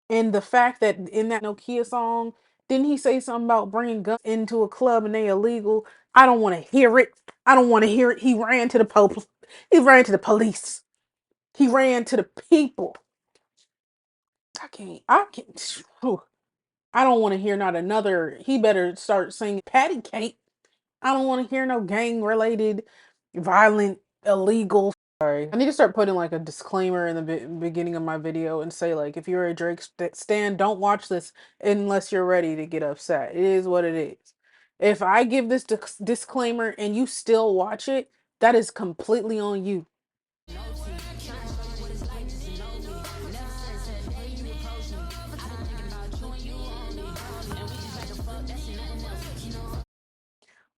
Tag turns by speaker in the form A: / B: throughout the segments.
A: And the fact that in that Nokia song, didn't he say something about bringing guns into a club and they illegal? I don't want to hear it. I don't want to hear it. He ran to the He ran to the police. He ran to the people. I can't. Whew. I don't want to hear not another. He better start singing Patty Cake. I don't want to hear no gang related, violent, illegal. Sorry. I need to start putting like a disclaimer in the beginning of my video and say like, if you're a Drake stan, don't watch this unless you're ready to get upset. It is what it is. If I give this disclaimer and you still watch it, that is completely on you.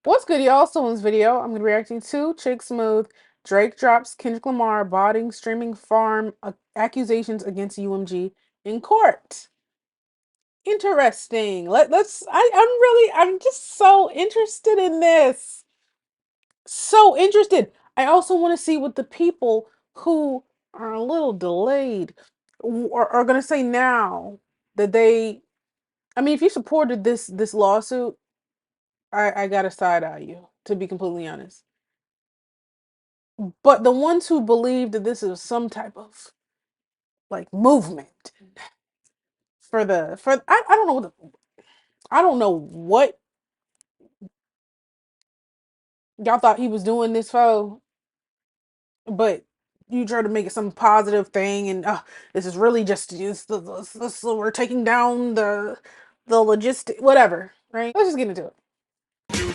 A: What's good, y'all? So in this video, I'm going to be reacting to Chick Smooth. Drake drops Kendrick Lamar botting streaming farm accusations against UMG in court. Interesting. I'm just so interested in this. So interested. I also want to see what the people who are a little delayed are going to say now that they, I mean, if you supported this lawsuit, I got to side eye you, to be completely honest. But the ones who believe that this is some type of like movement I don't know I don't know what y'all thought he was doing this for, but you try to make it some positive thing, and this is really just we're taking down the logistic whatever, right? Let's just get into it.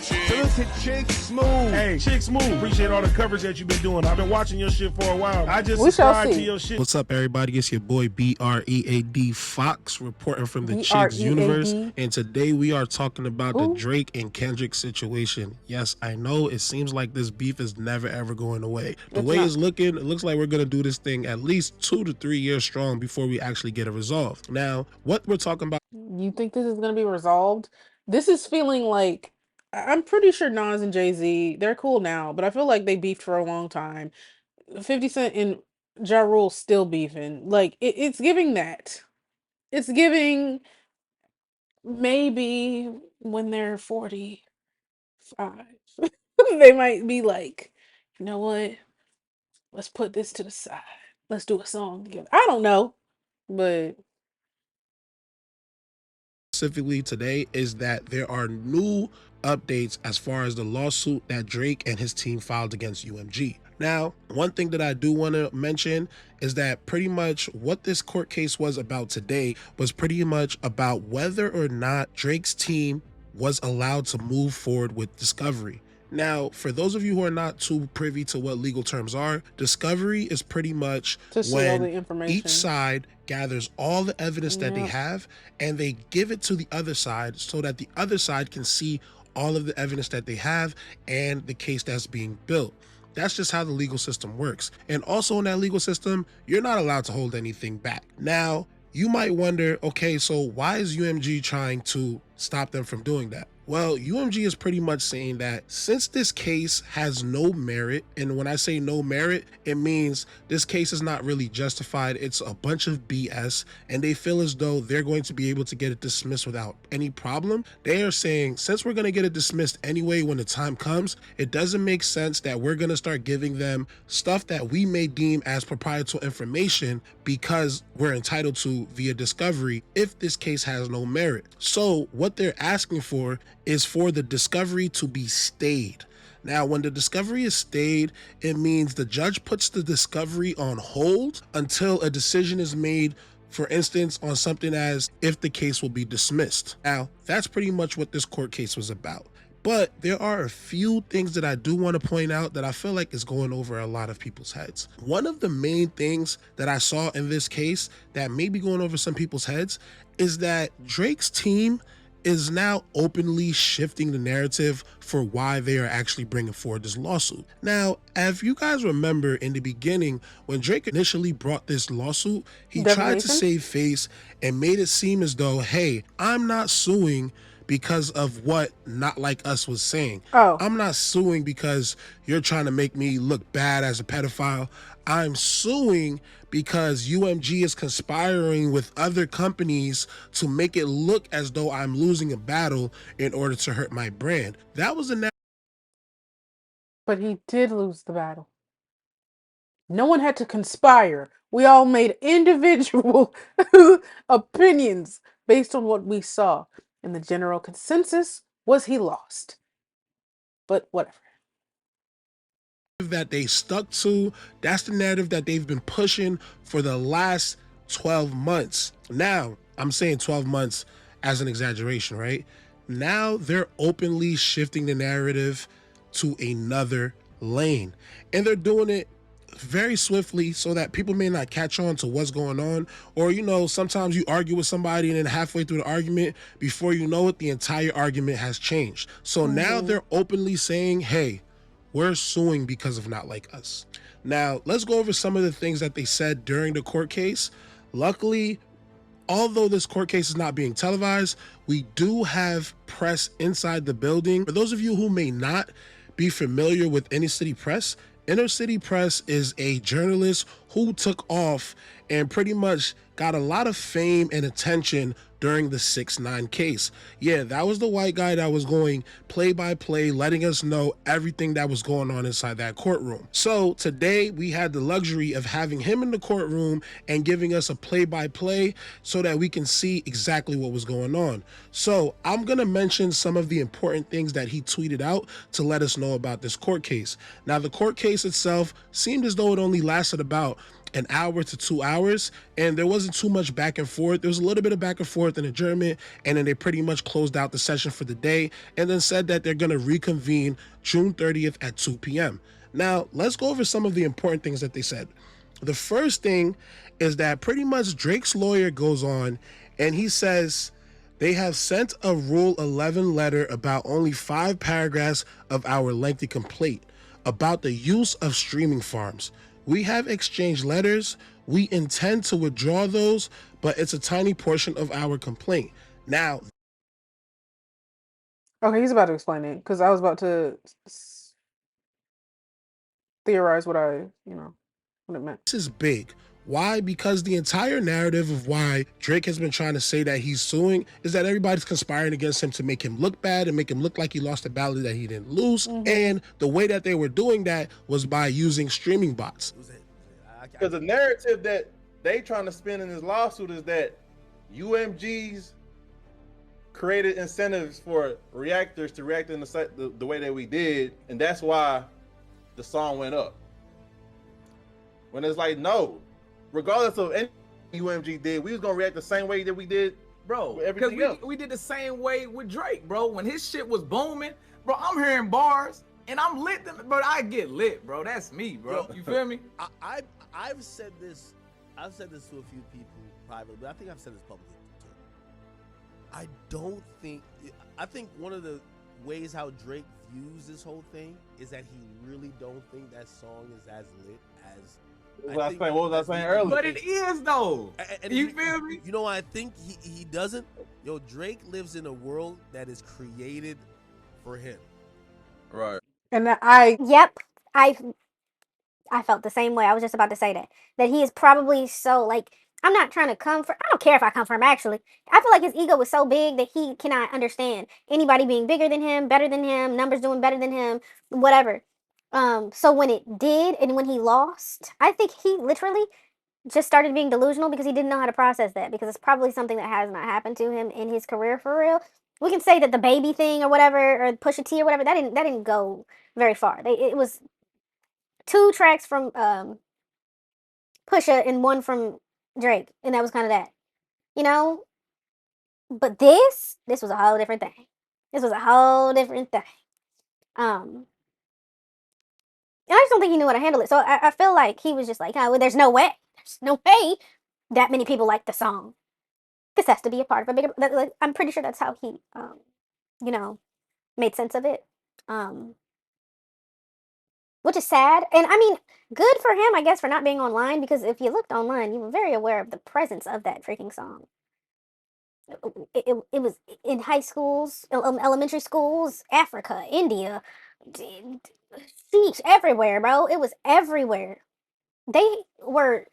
B: Salute to Chick Smooth. Hey, Chick Smooth. Appreciate all the coverage that you've been doing. I've been watching your shit for a while. I just subscribed to your shit.
C: What's up, everybody? It's your boy BREAD Fox reporting from the Chicks
A: BREAD.
C: universe. And today we are talking about the Drake and Kendrick situation. Yes, I know it seems like this beef is never ever going away. The way it's looking, it looks like we're going to do this thing at least 2 to 3 years strong before we actually get it resolved. Now, what we're talking about.
A: You think this is going to be resolved? This is feeling like, I'm pretty sure Nas and Jay-Z, they're cool now, but I feel like they beefed for a long time. 50 Cent and Ja Rule still beefing. Like, it's giving that. It's giving maybe when they're 45, they might be like, you know what? Let's put this to the side. Let's do a song together. I don't know, but
C: Specifically today is that there are new updates as far as the lawsuit that Drake and his team filed against UMG. Now, one thing that I do want to mention is that pretty much what this court case was about today was pretty much about whether or not Drake's team was allowed to move forward with discovery. Now, for those of you who are not too privy to what legal terms are, discovery is pretty much when each side gathers all the evidence that they have and they give it to the other side so that the other side can see all of the evidence that they have and the case that's being built. That's just how the legal system works. And also in that legal system, you're not allowed to hold anything back. Now, you might wonder, okay, so why is UMG trying to stop them from doing that? Well, UMG is pretty much saying that since this case has no merit, and when I say no merit, it means this case is not really justified, it's a bunch of BS, and they feel as though they're going to be able to get it dismissed without any problem. They are saying, since we're going to get it dismissed anyway when the time comes, it doesn't make sense that we're going to start giving them stuff that we may deem as proprietary information because we're entitled to via discovery if this case has no merit. So what they're asking for is for the discovery to be stayed. Now, when the discovery is stayed, it means the judge puts the discovery on hold until a decision is made, for instance, on something as if the case will be dismissed. Now, that's pretty much what this court case was about. But there are a few things that I do want to point out that I feel like is going over a lot of people's heads. One of the main things that I saw in this case that may be going over some people's heads is that Drake's team is now openly shifting the narrative for why they are actually bringing forward this lawsuit. Now, if you guys remember in the beginning, when Drake initially brought this lawsuit, he tried to save face and made it seem as though, hey, I'm not suing because of what Not Like Us was saying.
A: Oh,
C: I'm not suing because you're trying to make me look bad as a pedophile. I'm suing because UMG is conspiring with other companies to make it look as though I'm losing a battle in order to hurt my brand. That was a
A: but he did lose the battle. No one had to conspire. We all made individual opinions based on what we saw. And the general consensus was he lost. But whatever.
C: that they stuck to. That's the narrative that they've been pushing for the last 12 months. Now, I'm saying 12 months as an exaggeration, right? Now they're openly shifting the narrative to another lane. And they're doing it very swiftly so that people may not catch on to what's going on. Or, sometimes you argue with somebody and then halfway through the argument, before you know it, the entire argument has changed. So now they're openly saying, hey, we're suing because of Not Like Us. Now, let's go over some of the things that they said during the court case. Luckily, although this court case is not being televised, we do have press inside the building. For those of you who may not be familiar with Inner City Press, Inner City Press is a journalist who took off and pretty much got a lot of fame and attention during the 6ix9ine case. Yeah, that was the white guy that was going play by play, letting us know everything that was going on inside that courtroom. So today we had the luxury of having him in the courtroom and giving us a play by play so that we can see exactly what was going on. So I'm gonna mention some of the important things that he tweeted out to let us know about this court case. Now, the court case itself seemed as though it only lasted about an hour to 2 hours, and there wasn't too much back and forth. There was a little bit of back and forth and adjournment, and then they pretty much closed out the session for the day and then said that they're going to reconvene June 30th at 2 p.m. Now, let's go over some of the important things that they said. The first thing is that pretty much Drake's lawyer goes on and he says they have sent a Rule 11 letter about only 5 paragraphs of our lengthy complaint about the use of streaming farms. We have exchanged letters. We intend to withdraw those, but it's a tiny portion of our complaint. Now,
A: Okay, he's about to explain it because I was about to theorize what it meant.
C: this is big. Why? Because the entire narrative of why Drake has been trying to say that he's suing is that everybody's conspiring against him to make him look bad and make him look like he lost a battle that he didn't lose. And the way that they were doing that was by using streaming bots.
D: Because the narrative that they trying to spin in this lawsuit is that UMG's created incentives for reactors to react in the way that we did, and that's why the song went up. When it's like, no, regardless of any UMG did, we was gonna react the same way that we did,
E: bro.
D: with
E: Because
D: everything else.
E: we did the same way with Drake, bro. When his shit was booming, bro, I'm hearing bars and I'm lit, bro. I get lit, bro. That's me, bro. You feel me?
F: I've said this to a few people privately, but I think I've said this publicly too. I think one of the ways how Drake views this whole thing is that he really don't think that song is as lit as
D: What was I saying earlier?
E: But it is though.
F: And
E: You feel me?
F: You know why I think he doesn't? Yo, Drake lives in a world that is created for him.
D: Right.
A: And
G: Yep, I felt the same way. I was just about to say that he is probably so like I'm not trying to come for. I don't care if I come for him. Actually, I feel like his ego is so big that he cannot understand anybody being bigger than him, better than him, numbers doing better than him, whatever. So when it did and when he lost, I think he literally just started being delusional because he didn't know how to process that because it's probably something that has not happened to him in his career for real. We can say that the baby thing or whatever or Pusha T or whatever that didn't go very far. It was 2 tracks from Pusha and 1 from Drake, and that was kind of that, you know. But this was a whole different thing. This was a whole different thing. And I just don't think he knew how to handle it. So I feel like he was just like, oh, well, there's no way that many people like the song. This has to be a part of a bigger. I'm pretty sure that's how he, you know, made sense of it. Which is sad. And I mean, good for him, I guess, for not being online because if you looked online, you were very aware of the presence of that freaking song. It was in high schools, elementary schools, Africa, India, sheesh, everywhere, bro. It was everywhere. They were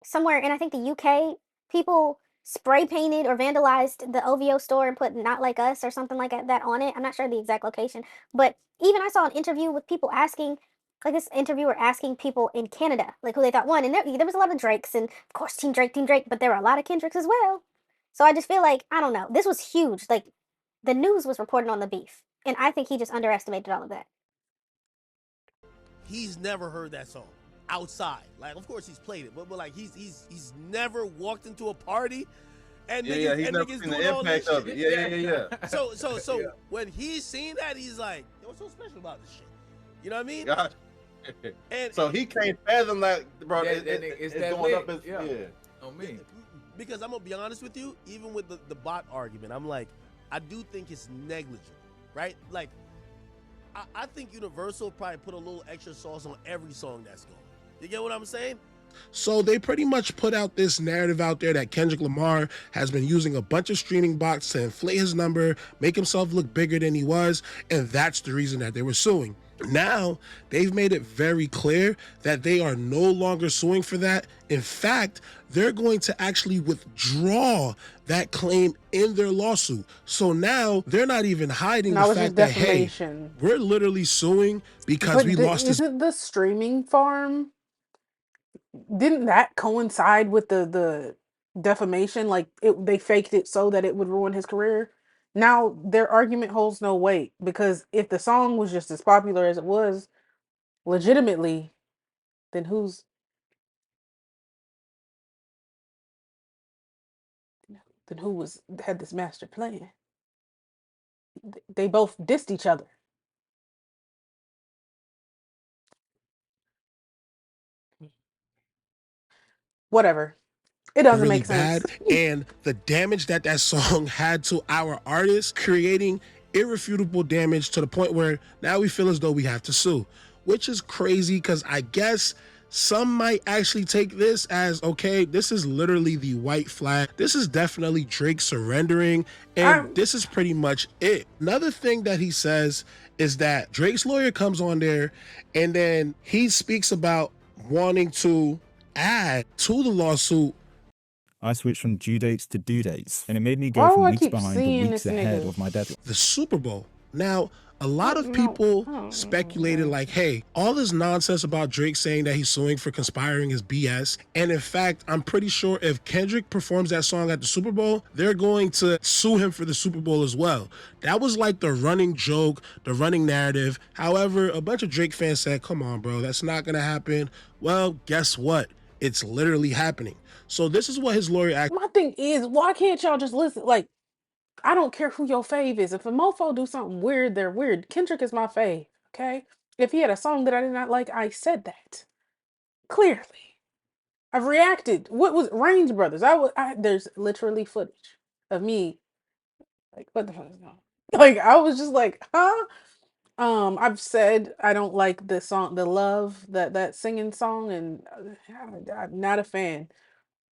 G: somewhere in, I think, the UK. People spray painted or vandalized the OVO store and put "Not Like Us" or something like that on it. I'm not sure the exact location, but even I saw an interview with people asking, like this interviewer asking people in Canada, like who they thought won, and there was a lot of Drakes, and of course Team Drake, but there were a lot of Kendricks as well. So I just feel like, I don't know, this was huge. Like, the news was reporting on the beef, and I think he just underestimated all of that.
F: He's never heard that song outside. Like, of course he's played it, but like he's never walked into a party and
D: Yeah, he's never
F: niggas
D: seen
F: doing
D: the
F: all
D: impact
F: this
D: of
F: shit.
D: it. Yeah.
F: So when he's seen that, he's like, yo, what's so special about this shit? You know what I mean?
D: Gosh.
F: And
D: So he can't fathom that, bro.
E: Yeah,
D: It's
E: that
D: going
E: lit.
D: up.
E: Yeah.
D: Yeah.
E: On me.
F: because I'm gonna be honest with you, even with the bot argument, I'm like, I do think it's negligent, right? Like, I think Universal probably put a little extra sauce on every song that's going. You get what I'm saying?
C: So they pretty much put out this narrative out there that Kendrick Lamar has been using a bunch of streaming bots to inflate his number, make himself look bigger than he was, and that's the reason that they were suing. Now, they've made it very clear that they are no longer suing for that. In fact, they're going to actually withdraw that claim in their lawsuit. So now they're not even hiding
A: No,
C: the
A: it's just
C: fact that, hey,
A: defamation.
C: we're literally suing because
A: But
C: we lost this.
A: isn't the streaming farm, didn't that coincide with the defamation? Like, they faked it so that it would ruin his career. Now their argument holds no weight, because if the song was just as popular as it was legitimately, then who was had this master plan? They both dissed each other. Whatever. It doesn't
C: Really
A: make sense.
C: bad, and the damage that that song had to our artists, creating irrefutable damage to the point where now we feel as though we have to sue, which is crazy, because I guess some might actually take this as, okay, this is literally the white flag. This is definitely Drake surrendering, and
A: I'm
C: this is pretty much it. Another thing that he says is that Drake's lawyer comes on there and then he speaks about wanting to add to the lawsuit
H: I switched from due dates to due dates, and it made me go
A: Why do
H: from
A: I
H: weeks
A: keep
H: behind to
A: seeing
H: weeks
A: this
H: ahead
A: nigga?
H: of my deadline.
C: the Super Bowl. Now, a lot of
A: No,
C: people
A: I don't
C: speculated
A: know.
C: like, hey, all this nonsense about Drake saying that he's suing for conspiring is BS. And in fact, I'm pretty sure if Kendrick performs that song at the Super Bowl, they're going to sue him for the Super Bowl as well. That was like the running joke, the running narrative. However, a bunch of Drake fans said, come on, bro, that's not going to happen. Well, guess what? It's literally happening. So this is what his lawyer actually.
A: My thing is, why can't y'all just listen? Like, I don't care who your fave is. If a mofo do something weird, they're weird. Kendrick is my fave, okay? If he had a song that I did not like, I said that. Clearly. I've reacted. What was Range Brothers? There's literally footage of me, like, what the fuck is going on? Like, I was just like, huh? I've said I don't like the song, the love, that singing song, and I'm not a fan.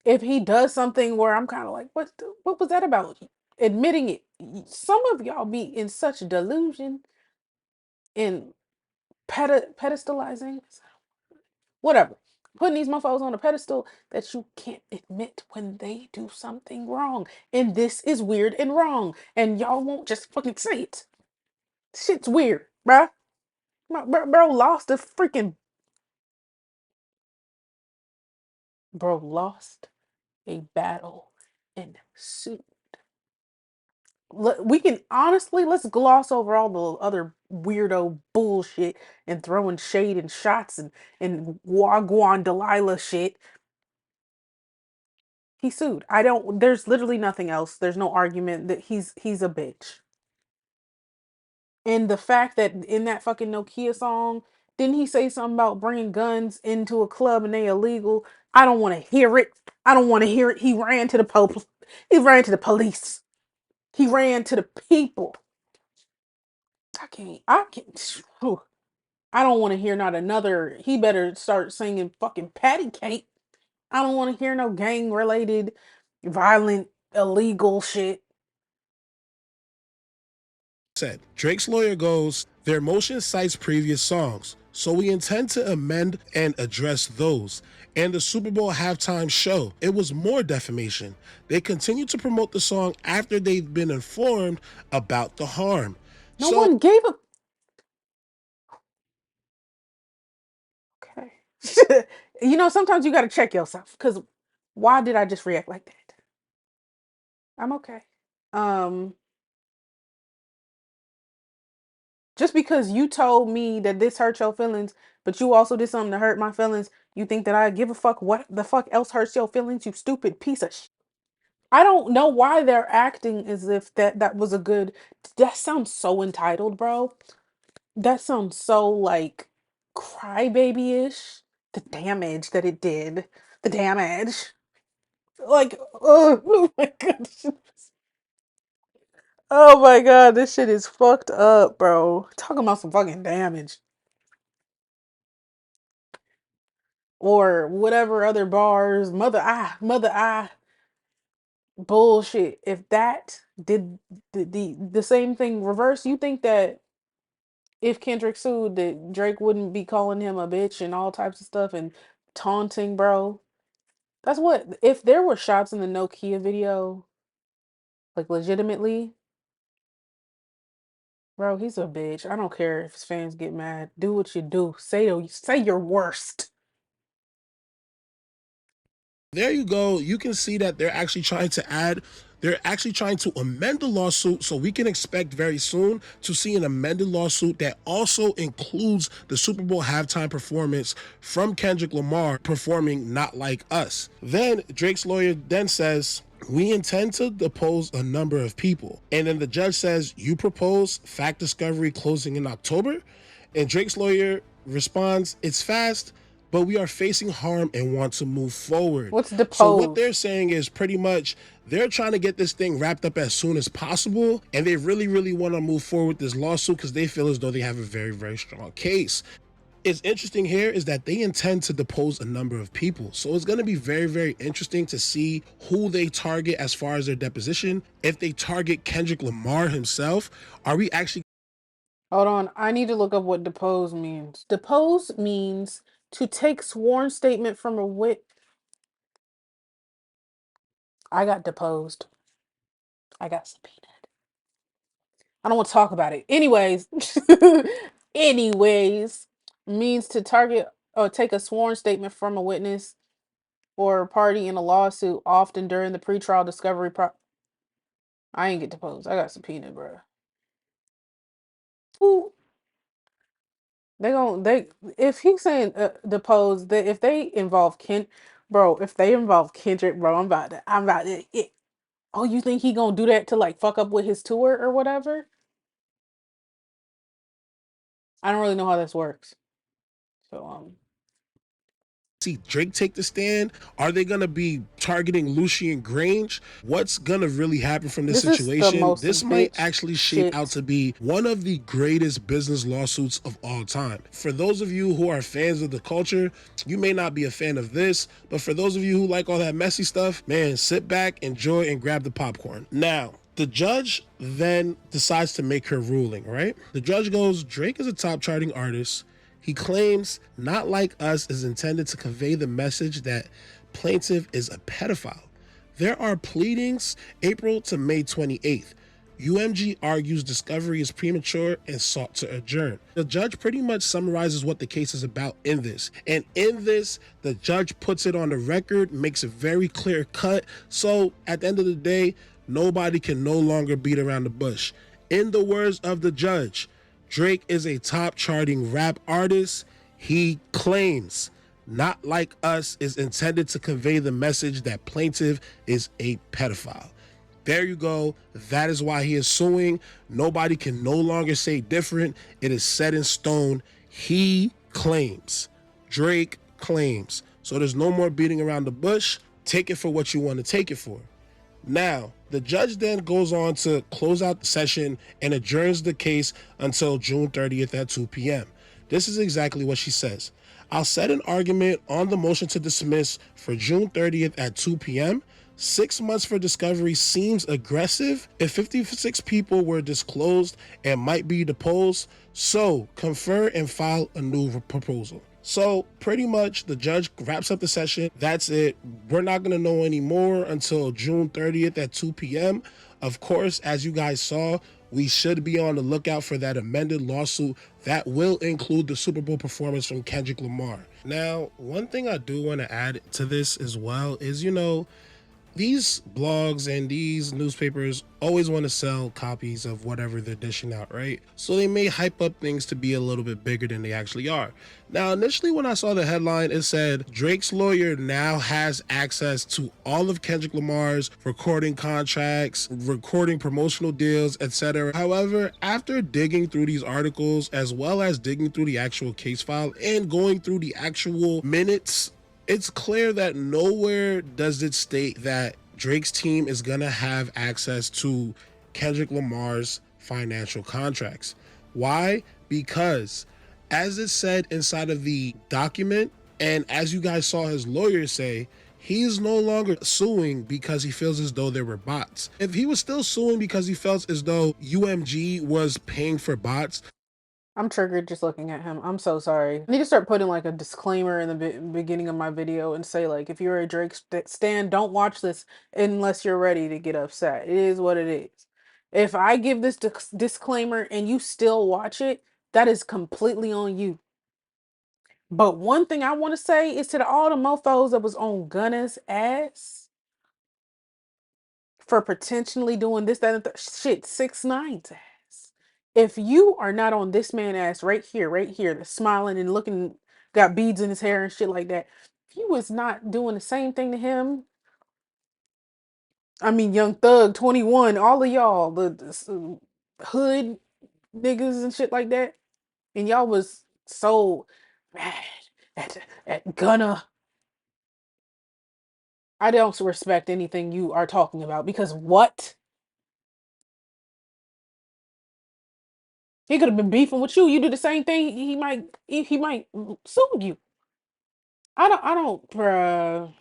A: If he does something where I'm kind of like, what was that about? Admitting it. Some of y'all be in such delusion in pedestalizing, whatever, putting these motherfuckers on a pedestal that you can't admit when they do something wrong. And this is weird and wrong. And y'all won't just fucking say it. Shit's weird, bruh. Bro lost a freaking. Bro lost a battle and sued. We can honestly, let's gloss over all the other weirdo bullshit and throwing shade and shots and wagwan Delilah shit. He sued. I don't. There's literally nothing else. There's no argument that he's a bitch. And the fact that in that fucking Nokia song, didn't he say something about bringing guns into a club and they illegal? I don't want to hear it. I don't want to hear it. He ran to the He ran to the police. He ran to the people. I can't. I can't. Whew. I don't want to hear not another. He better start singing fucking patty cake. I don't want to hear no gang related, violent, illegal shit.
C: Said Drake's lawyer goes, their motion cites previous songs, so we intend to amend and address those. And the Super Bowl halftime show, it was more defamation. They continue to promote the song after they've been informed about the harm.
A: No one gave a. Okay. You know, sometimes you got to check yourself because why did I just react like that? I'm okay. Um, just because you told me that this hurt your feelings, but you also did something to hurt my feelings, you think that I give a fuck what the fuck else hurts your feelings, you stupid piece of shit. I don't know why they're acting as if that was a good. That sounds so entitled, bro. That sounds so like crybaby-ish. The damage that it did. The damage. Like, oh my god. Oh my god, this shit is fucked up, bro. Talking about some fucking damage. Or whatever other bars, mother I bullshit. If that did the same thing reverse, you think that if Kendrick sued, that Drake wouldn't be calling him a bitch and all types of stuff and taunting, bro? That's what, if there were shots in the Nokia video, like legitimately, bro, he's a bitch. I don't care if his fans get mad. Do what you do. Say your worst.
C: There you go. You can see that they're actually trying to amend the lawsuit, so we can expect very soon to see an amended lawsuit that also includes the Super Bowl halftime performance from Kendrick Lamar performing Not Like Us. Then Drake's lawyer then says, we intend to depose a number of people. And then the judge says, you propose fact discovery closing in October? And Drake's lawyer responds, it's fast, but we are facing harm and want to move forward.
A: What's
C: So what they're
A: depose?
C: saying is pretty much they're trying to get this thing wrapped up as soon as possible, and they really, really want to move forward with this lawsuit because they feel as though they have a very, very strong case. It's interesting here is that they intend to depose a number of people. So it's going to be very, very interesting to see who they target as far as their deposition. If they target Kendrick Lamar himself, are we actually
A: Hold on. I need to look up what depose means. Depose means to take sworn statement from a wit. I got deposed. I got subpoenaed. I don't want to talk about it. Anyways, anyways, means to target or take a sworn statement from a witness or party in a lawsuit, often during the pretrial discovery. I ain't get deposed. I got subpoenaed, bro. Ooh, they if he's saying deposed, they if they involve bro, if they involve Kendrick, bro, I'm about to. Oh, you think he gonna do that to like fuck up with his tour or whatever? I don't really know how this works. So
C: see Drake take the stand? Are they going to be targeting Lucian Grange? What's going to really happen from this
A: this is the
C: situation?
A: most
C: This might
A: bitch
C: actually shape out
A: shit.
C: to be one of the greatest business lawsuits of all time. For those of you who are fans of the culture, you may not be a fan of this, but for those of you who like all that messy stuff, man, sit back, enjoy, and grab the popcorn. Now, the judge then decides to make her ruling, right? The judge goes, Drake is a top charting artist. He claims Not Like Us is intended to convey the message that plaintiff is a pedophile. There are pleadings April to May 28th. UMG argues discovery is premature and sought to adjourn. The judge pretty much summarizes what the case is about in this. And in this, the judge puts it on the record, makes it very clear cut. So at the end of the day, nobody can no longer beat around the bush. In the words of the judge, Drake is a top charting rap artist. He claims Not Like Us is intended to convey the message that plaintiff is a pedophile. There you go. That is why he is suing. Nobody can no longer say different. It is set in stone. He claims. Drake claims. So there's no more beating around the bush. Take it for what you want to take it for. Now, the judge then goes on to close out the session and adjourns the case until June 30th at 2 p.m. This is exactly what she says. I'll set an argument on the motion to dismiss for June 30th at 2 p.m. 6 months for discovery seems aggressive if 56 people were disclosed and might be deposed, so confer and file a new proposal. So pretty much the judge wraps up the session. That's it. We're not going to know any more until June 30th at 2 p.m. Of course, as you guys saw, we should be on the lookout for that amended lawsuit that will include the Super Bowl performance from Kendrick Lamar. Now, one thing I do want to add to this as well is, these blogs and these newspapers always want to sell copies of whatever they're dishing out, right? So they may hype up things to be a little bit bigger than they actually are. Now, initially when I saw the headline, it said Drake's lawyer now has access to all of Kendrick Lamar's recording contracts, recording promotional deals, etc. However, after digging through these articles, as well as digging through the actual case file and going through the actual minutes, it's clear that nowhere does it state that Drake's team is going to have access to Kendrick Lamar's financial contracts. Why? Because, as it said inside of the document, and as you guys saw his lawyer say, he is no longer suing because he feels as though there were bots. If he was still suing because he felt as though UMG was paying for bots,
A: I'm triggered just looking at him. I'm so sorry. I need to start putting like a disclaimer in the beginning of my video and say like, if you're a Drake stan, don't watch this unless you're ready to get upset. It is what it is. If I give this disclaimer and you still watch it, that is completely on you. But one thing I want to say is to all the mofos that was on Gunna's ass for potentially doing this, that, and shit, 6ix9ine's ass. If you are not on this man ass right here, that's smiling and looking, got beads in his hair and shit like that, if you was not doing the same thing to him, I mean, Young Thug, 21, all of y'all, the hood niggas and shit like that, and y'all was so mad at Gunna, I don't respect anything you are talking about because what? He could have been beefing with you. You do the same thing. He might sue you. I don't, bruh.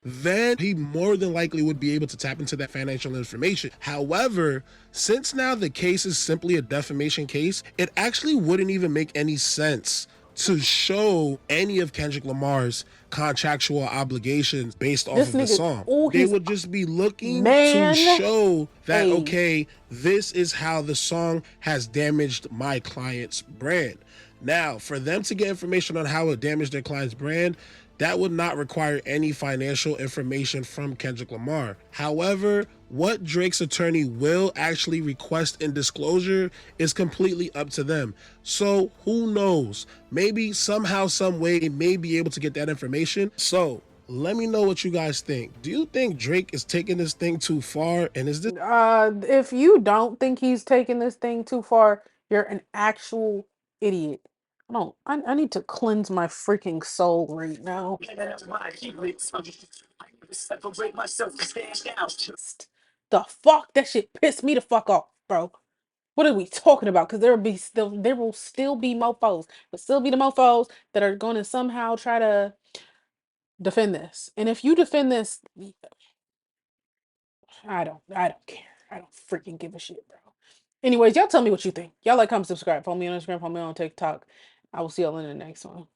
C: then he more than likely would be able to tap into that financial information. However, since now the case is simply a defamation case, it actually wouldn't even make any sense to show any of Kendrick Lamar's contractual obligations based off
A: This
C: of the
A: nigga,
C: song.
A: oh,
C: They
A: he's
C: would just be looking to
A: man.
C: show that,
A: Hey,
C: okay, this is how the song has damaged my client's brand. Now, for them to get information on how it damaged their client's brand, that would not require any financial information from Kendrick Lamar. However, what Drake's attorney will actually request in disclosure is completely up to them. So who knows? Maybe somehow, some way, they may be able to get that information. So let me know what you guys think. Do you think Drake is taking this thing too far? And is this
A: if you don't think he's taking this thing too far, you're an actual idiot. I need to cleanse my freaking soul right now. The fuck? That shit pissed me the fuck off, bro. What are we talking about? Because there will still be mofos. But still be the mofos that are going to somehow try to defend this. And if you defend this, I don't care. I don't freaking give a shit, bro. Anyways, y'all tell me what you think. Y'all like, comment, subscribe. Follow me on Instagram, follow me on TikTok. I will see y'all in the next one.